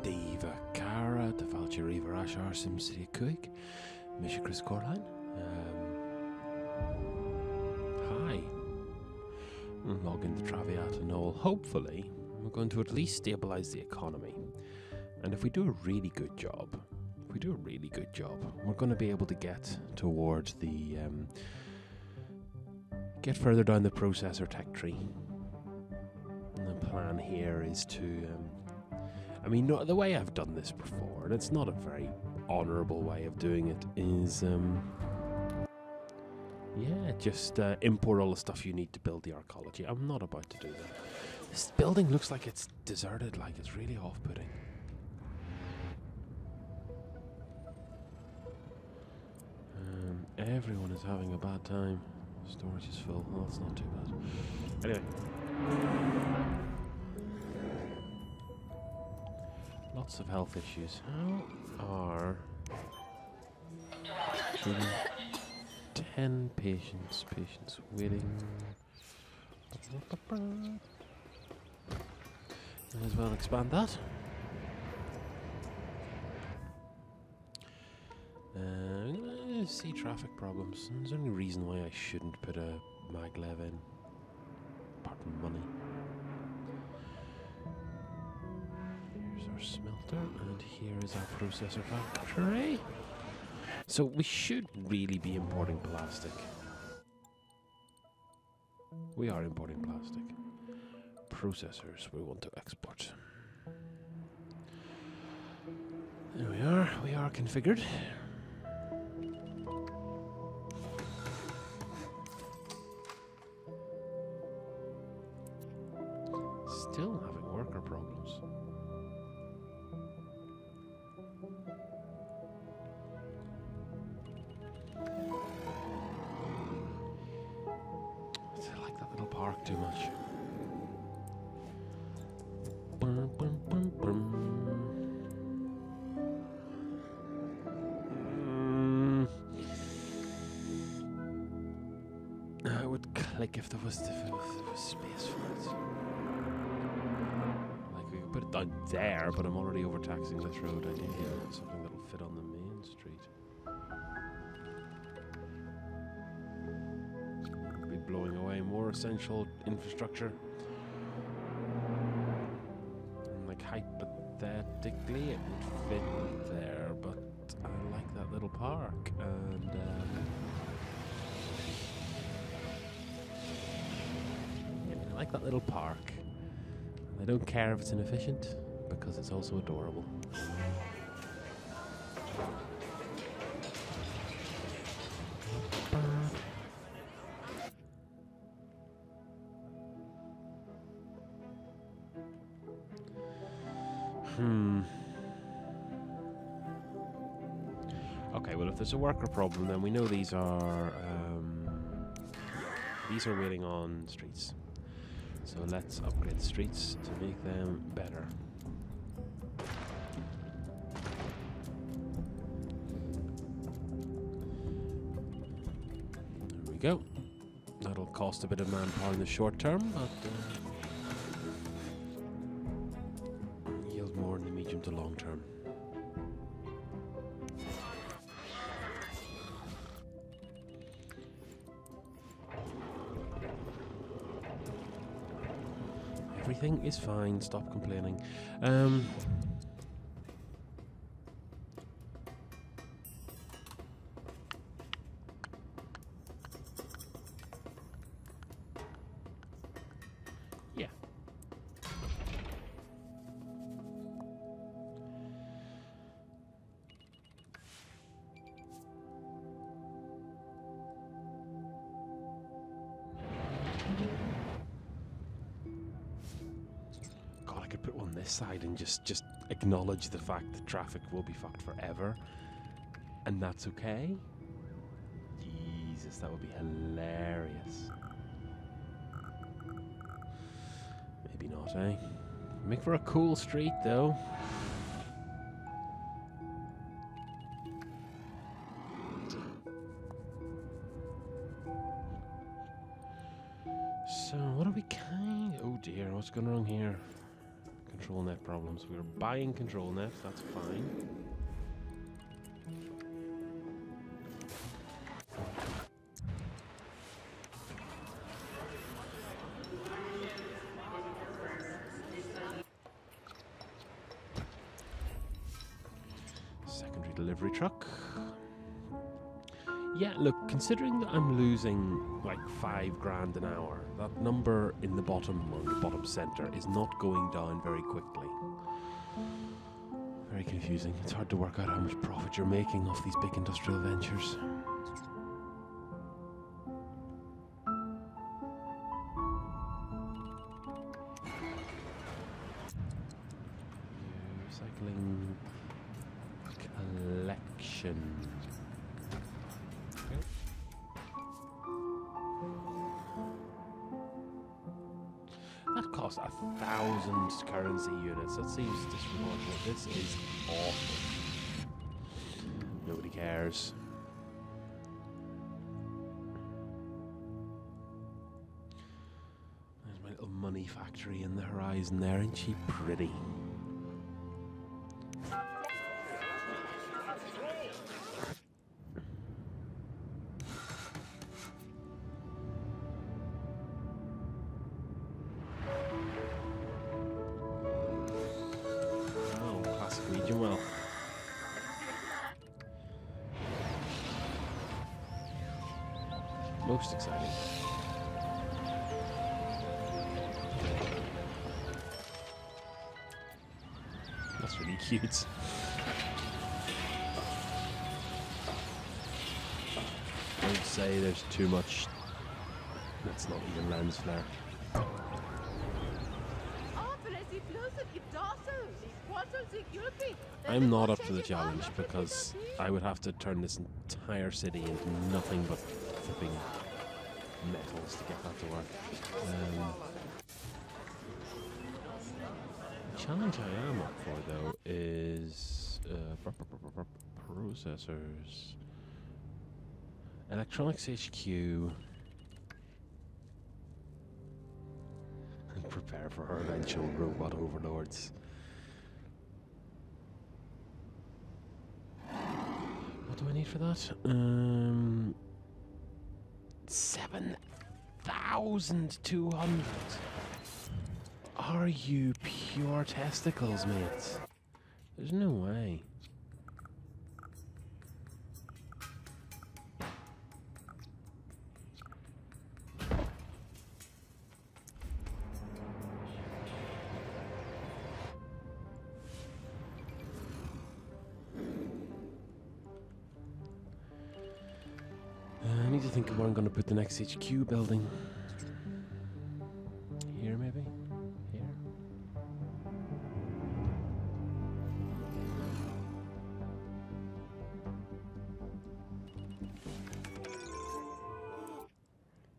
Diva Cara, the Valkyrie Ashar SimCity Quick, Misha Chris Coreline. Hi. Log into Traviata Knoll. Hopefully, we're going to at least stabilize the economy. And if we do a really good job, we're going to be able to get towards the get further down the processor tech tree. And the plan here is to I mean, no, the way I've done this before, and it's not a very honourable way of doing it, is, yeah, just import all the stuff you need to build the arcology. I'm not about to do that. This building looks like it's deserted, like it's really off-putting. Everyone is having a bad time. Storage is full. Oh, that's not too bad. Anyway. Lots of health issues. How are 10 patients waiting? May as well expand that. See traffic problems. There's any reason why I shouldn't put a maglev in, apart from money. Here's our smelter, and here is our processor factory. So we should really be importing plastic. We are importing plastic. Processors we want to export. There we are. We are configured. Still having worker problems. I like that little park too much. I would click if there was space for it. Like we could put it down there, but I'm already overtaxing this road. I need something that'll fit on the main street. We'll be blowing away more essential infrastructure. And like hypothetically, it would fit there, but I like that little park, and I like that little park. I don't care if it's inefficient, because it's also adorable. Okay, well if there's a worker problem, then we know these are waiting on streets. So let's upgrade the streets to make them better. There we go. That'll cost a bit of manpower in the short term, but yield more in the medium to long term. Everything is fine, stop complaining. Yeah. Could put one this side and just acknowledge the fact that traffic will be fucked forever, and that's okay. Jesus, that would be hilarious. Maybe not, eh? Make for a cool street, though. So, what are we kind? Oh dear, what's going wrong here? control net problems. We're buying control net, that's fine. Secondary delivery truck. Yeah, look, considering that I'm losing like $5 an hour, that number in the bottom center is not going down very quickly. Very confusing. It's hard to work out how much profit you're making off these big industrial ventures. Recycling collection. That costs 1,000 currency units. That seems disproportionate. This is awful. Nobody cares. There's my little money factory in the horizon there. Ain't she pretty? Well, most exciting. That's really cute. I would say there's too much. That's not even lens flare. I'm not up to the challenge because I would have to turn this entire city into nothing but flipping metals to get that to work. The challenge I am up for though is processors, electronics HQ, and prepare for our eventual robot overlords. What do I need for that? 7,200. Are you pure testicles, mate? There's no way. I need to think of where I'm going to put the next HQ building. Here, maybe? Here?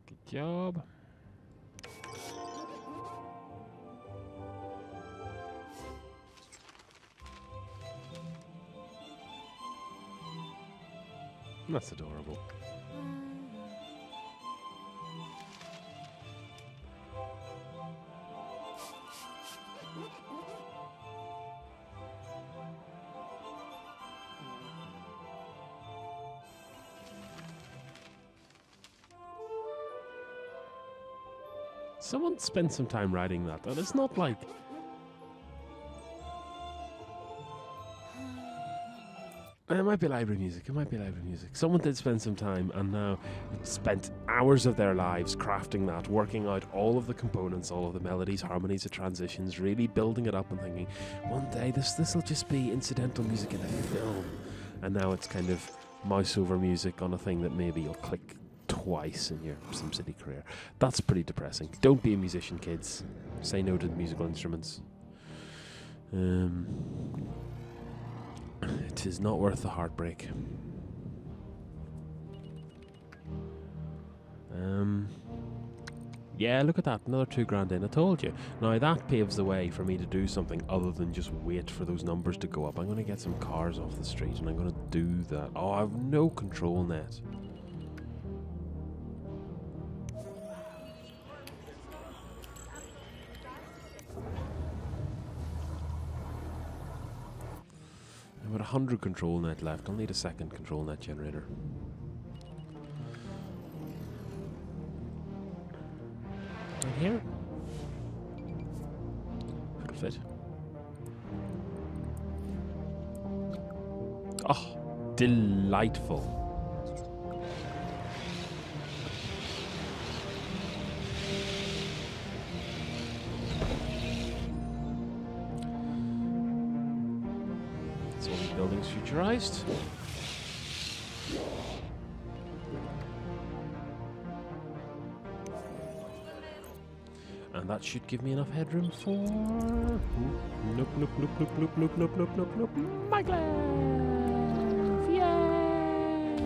Good job. That's adorable. Someone spent some time writing that, and it's not like... It might be library music, it might be library music. Someone did spend some time and now spent hours of their lives crafting that, working out all of the components, all of the melodies, harmonies, the transitions, really building it up and thinking, one day this will just be incidental music in a film. And now it's kind of mouse over music on a thing that maybe you'll click twice in your SimCity career. That's pretty depressing. Don't be a musician, kids. Say no to the musical instruments. It is not worth the heartbreak. Yeah, look at that. Another $2,000 in. I told you. Now that paves the way for me to do something other than just wait for those numbers to go up. I'm going to get some cars off the street and I'm going to do that. Oh, I have no control net. I've got 100 control net left. I'll need a second control net generator. And here? It'll fit. Oh, delightful. Buildings futurized. And that should give me enough headroom for... Nope, nope, nope, nope, nope, nope, nope, nope, nope, nope, Maglev! Yay!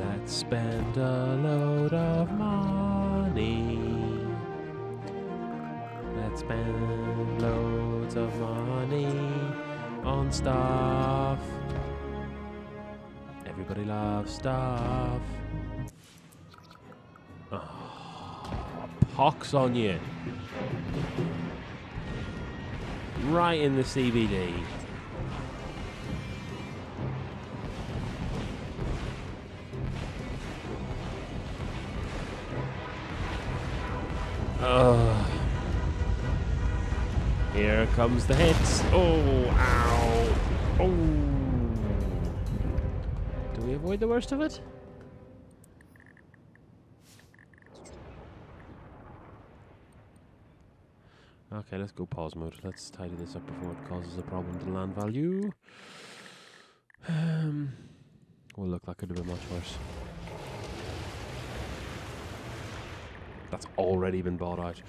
Let's spend a load of money. Let's spend loads of money on stuff. Everybody loves stuff. Oh, pox on you. Right in the CBD. Here comes the hits. Oh, ow. Oh. Do we avoid the worst of it? Okay, let's go pause mode. Let's tidy this up before it causes a problem to land value. Well, look, that could have been much worse. That's already been bought out.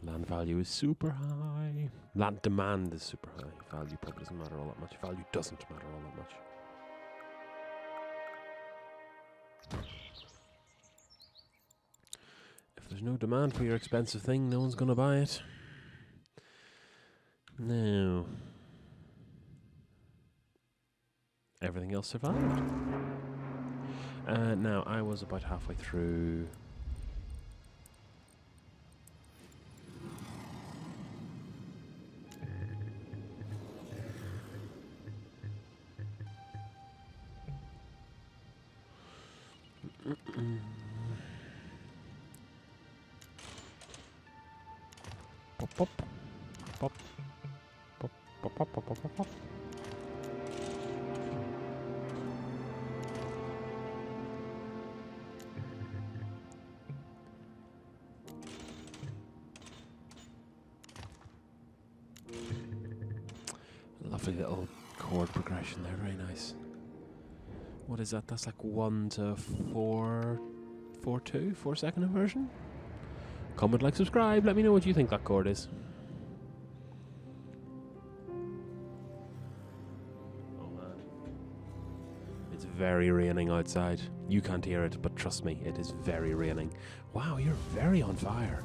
Land value is super high. Land demand is super high. Value probably doesn't matter all that much. Value doesn't matter all that much. If there's no demand for your expensive thing, no one's going to buy it. No. Everything else survived. Now, I was about halfway through... Pop, pop, pop, pop, pop, pop, pop, pop, pop. Lovely little chord progression there, very nice. What is that? That's like 1 to 4, 4-2, 4-second inversion? Comment, like, subscribe. Let me know what you think that chord is. Oh man. It's very raining outside. You can't hear it, but trust me, it is very raining. Wow, you're very on fire.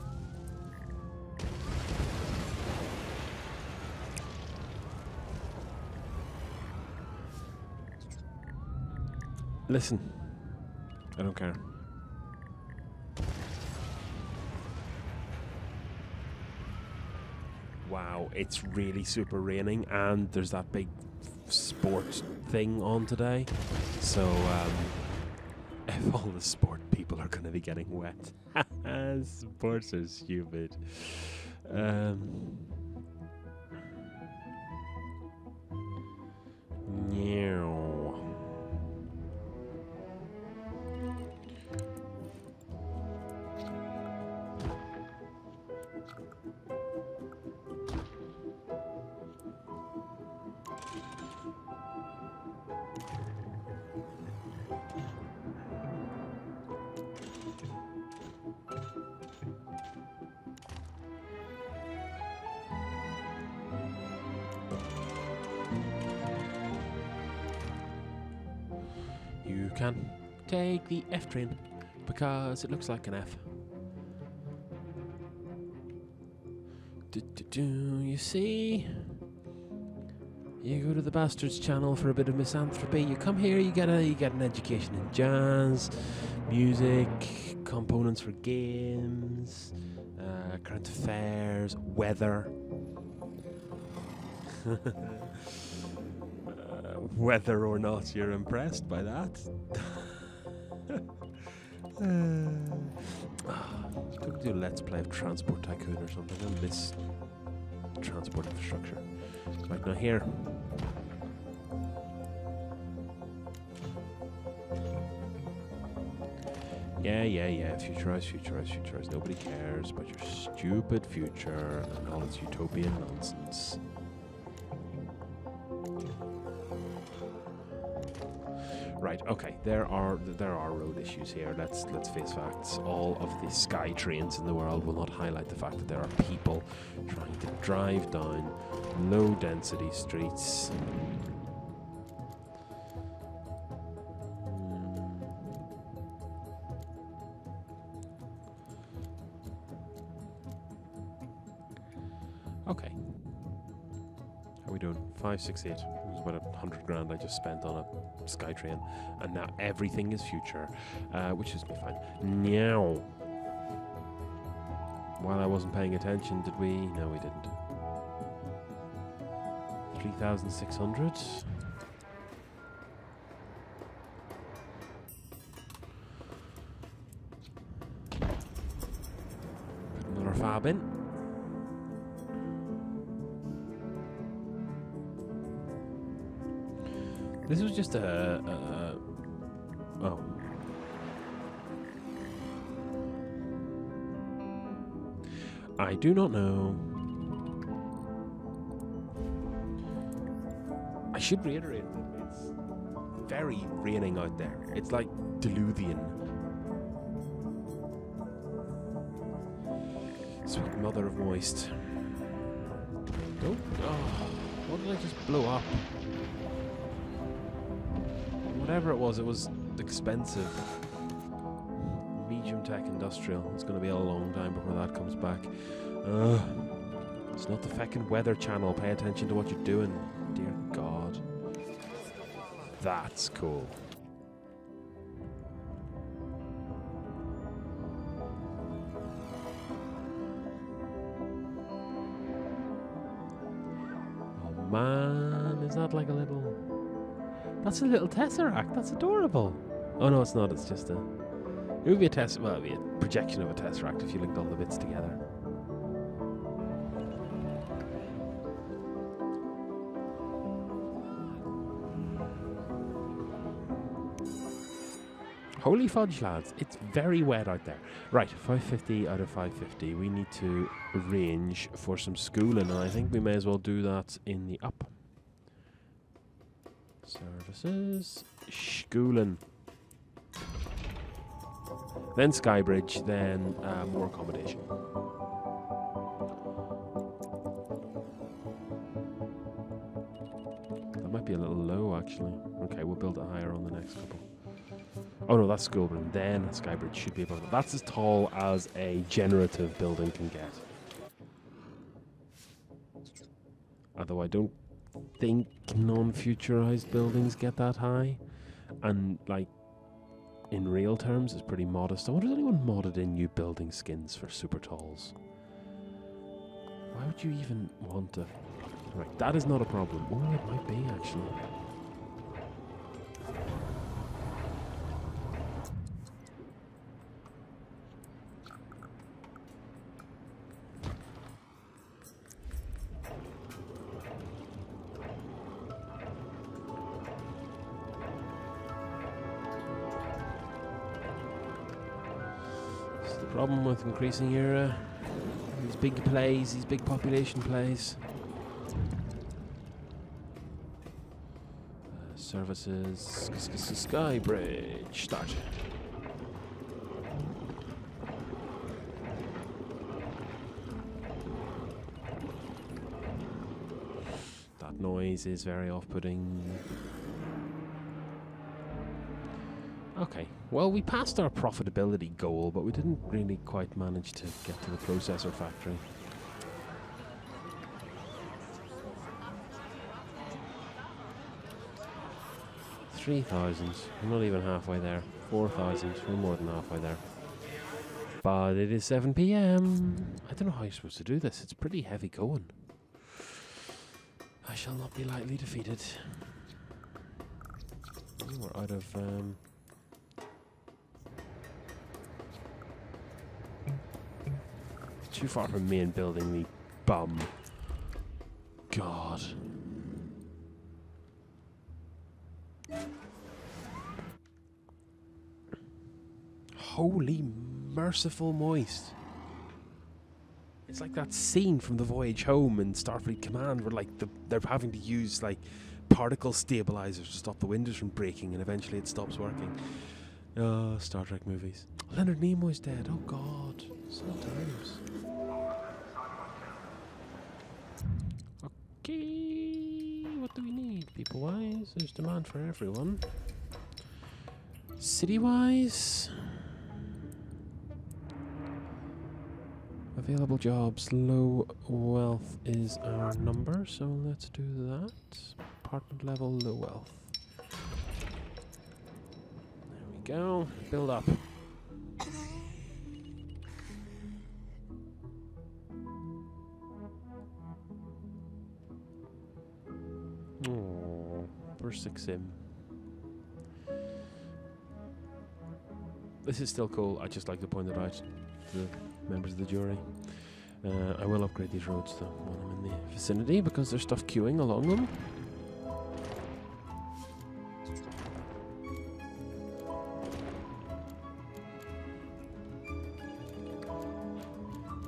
Listen, I don't care. Wow, it's really super raining, and there's that big sport thing on today. So, if all the sport people are going to be getting wet. Sports are stupid. You can take the F train because it looks like an F. You see? You go to the Bastards channel for a bit of misanthropy. You come here, you get an education in jazz, music, components for games, current affairs, weather. Whether or not you're impressed by that. Could do a Let's Play of Transport Tycoon or something. I miss transport infrastructure. Right, now here. Yeah. Futurize. Nobody cares about your stupid future and all its utopian nonsense. Right, okay, there are road issues here. Let's face facts. All of the sky trains in the world will not highlight the fact that there are people trying to drive down low density streets. Okay. How are we doing? 568. It was about 100 grand I just spent on a SkyTrain, and now everything is future, which is fine. Now, while I wasn't paying attention, did we? No, we didn't. 3,600. Put another fab in. This was just oh. I do not know. I should reiterate that it's very raining out there. It's like diluvian. Sweet mother of moist. Oh, what did I just blow up? Whatever it was expensive. Medium tech industrial. It's going to be a long time before that comes back. It's not the feckin' Weather Channel. Pay attention to what you're doing. Dear God. That's cool. Oh man, is that like a little... That's a little tesseract. That's adorable. Oh no, it's not. It's just a... It would be a tesseract. Well, it would be a projection of a tesseract if you linked all the bits together. Holy fudge, lads. It's very wet out there. Right, 550 out of 550. We need to arrange for some schooling, and I think we may as well do that in the up. Services, schooling, then Skybridge, then more accommodation. That might be a little low, actually. Okay, we'll build it higher on the next couple. Oh no, that's Schoolburn. Then Skybridge should be above it. That's as tall as a generative building can get. Although I don't think non-futurized buildings get that high, and like in real terms it's pretty modest. I wonder if anyone modded in new building skins for super talls. Why would you even want to? Right, that is not a problem. Oh, it might be actually. Problem with increasing your these big plays, these big population plays. Services, Skybridge, start. That noise is very off-putting. Okay, well, we passed our profitability goal, but we didn't really quite manage to get to the processor factory. $3,000. We're not even halfway there. 4,000. We're more than halfway there. But it is 7 PM. I don't know how you're supposed to do this. It's pretty heavy going. shall not be lightly defeated. We're out of... too far from main building, the bum. God. Holy merciful moist. It's like that scene from The Voyage Home in Starfleet Command where like they're having to use like particle stabilizers to stop the windows from breaking and eventually it stops working. Oh, Star Trek movies. Leonard Nimoy's dead. Oh God. Sometimes. Okay. What do we need? People-wise, there's demand for everyone. City-wise, available jobs, low wealth is our number, so let's do that. Apartment level, low wealth. There we go. Build up. Oh, first 6 sim. This is still cool. I just like to point it out to the members of the jury. I will upgrade these roads though when I'm in the vicinity because there's stuff queuing along them.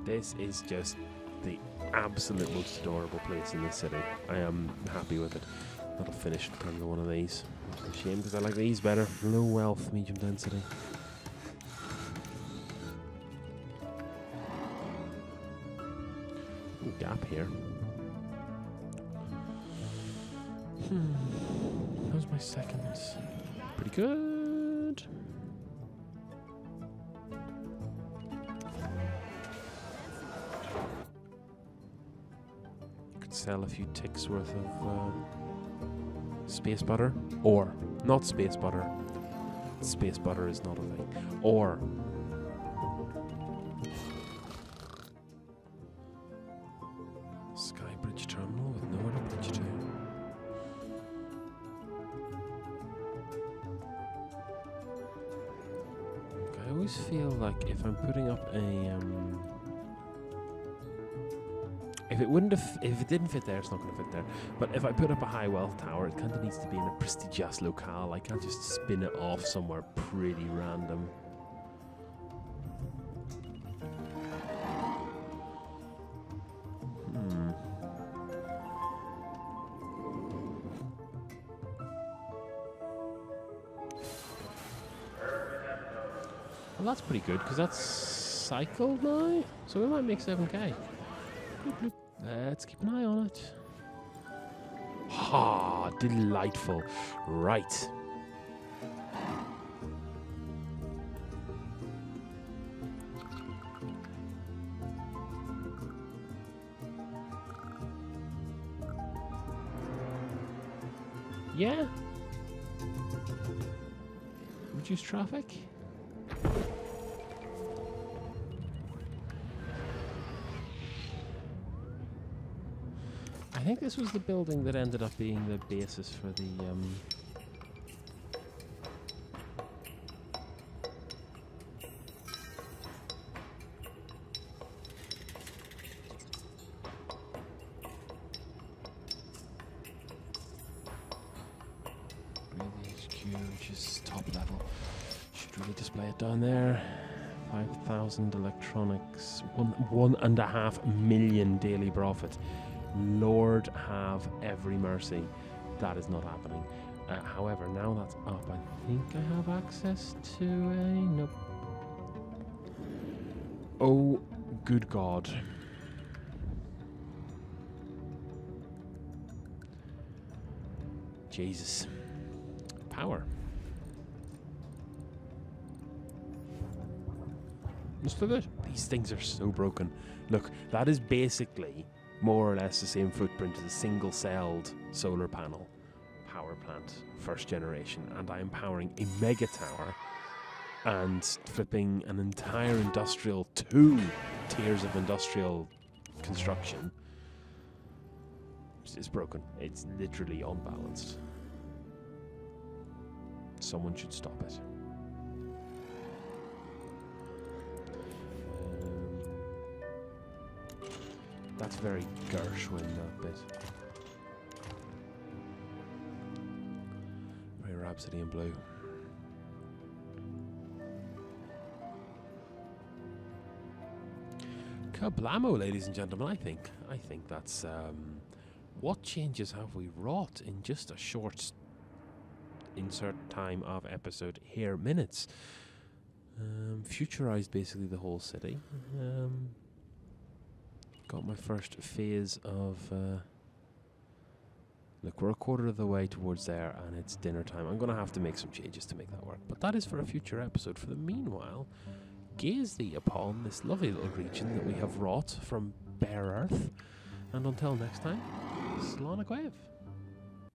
This is just the absolute most adorable place in this city. I am happy with it. That'll finish in terms of one of these. It's a shame because I like these better. Low wealth, medium density. Gap here. That was my second. Pretty good. Could sell a few ticks worth of space butter, or not space butter. Space butter is not a thing. Or Skybridge terminal with no other bridge to. I always feel like if I'm putting up a if it didn't fit there, it's not going to fit there. But if I put up a high wealth tower, it kind of needs to be in a prestigious locale. I can't just spin it off somewhere pretty random. Well, that's pretty good, because that's cycled now, so we might make 7k. Bloop, bloop. Let's keep an eye on it. Ha! Delightful. Right. Yeah. Reduce traffic. I think this was the building that ended up being the basis for the HQ, which is top level. Should really display it down there. 5,000 electronics, 1.5 million daily profit. Lord have every mercy. That is not happening. However, now that's up, I think I have access to a... Nope. Oh, good God. Jesus. Power. Just look at it. These things are so broken. Look, that is basically more or less the same footprint as a single-celled solar panel power plant, first generation, and I am powering a mega tower and flipping an entire industrial, 2 tiers of industrial construction. it's broken. It's literally unbalanced. Someone should stop it. That's very Gershwin, that bit. Very Rhapsody in Blue. Kablamo, ladies and gentlemen. I think that's what changes have we wrought in just a short insert time of episode here, minutes. Futurized basically the whole city. Got my first phase of look, we're a quarter of the way towards there and it's dinner time. I'm gonna have to make some changes to make that work, but that is for a future episode. For the meanwhile, gaze thee upon this lovely little region that we have wrought from bare earth, and until next time, Slán a Gaibh.